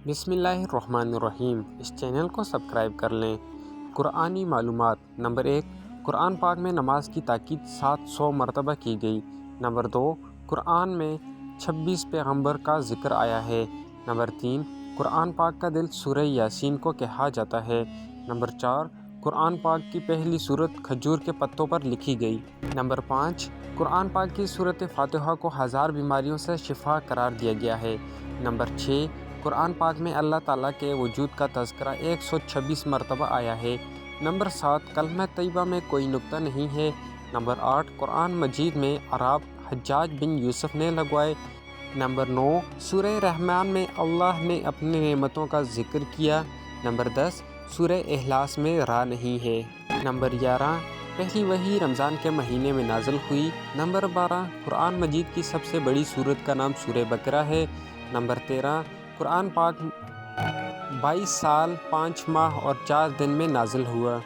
بسم اللہ الرحمن الرحیم۔ اس چینل کو سبسکرائب کر لیں۔ قرآنی معلومات۔ نمبر 1، قرآن پاک میں نماز کی تاکید 700 مرتبہ کی گئی۔ نمبر 2، قرآن میں 26 پیغمبر کا ذکر آیا ہے۔ نمبر 3، قرآن پاک کا دل سورہ یاسین کو کہا جاتا ہے۔ نمبر 4، قرآن پاک کی پہلی سورت کھجور کے پتوں پر لکھی گئی۔ نمبر 5، قرآن پاک کی سورۃ فاتحہ کو 1000 بیماریوں سے شفا قرار دیا گیا ہے۔ نمبر 6، قرآن پاک میں اللہ تعالیٰ کے وجود کا تذکرہ 126 مرتبہ آیا ہے۔ نمبر 7، کلمہ طیبہ میں کوئی نقطہ نہیں ہے۔ نمبر 8، قرآن مجید میں اعراب حجاج بن یوسف نے لگوائے۔ نمبر 9، سورہ رحمان میں اللہ نے اپنی نعمتوں کا ذکر کیا۔ نمبر 10، سورہ اخلاص میں را نہیں ہے۔ نمبر 11، پہلی وحی رمضان کے مہینے میں نازل ہوئی۔ نمبر 12، قرآن مجید کی سب سے بڑی سورت کا نام سورہ بقرہ ہے۔ نمبر 13، قرآن پاک 22 سال 5 ماہ اور 4 دن میں نازل ہوا۔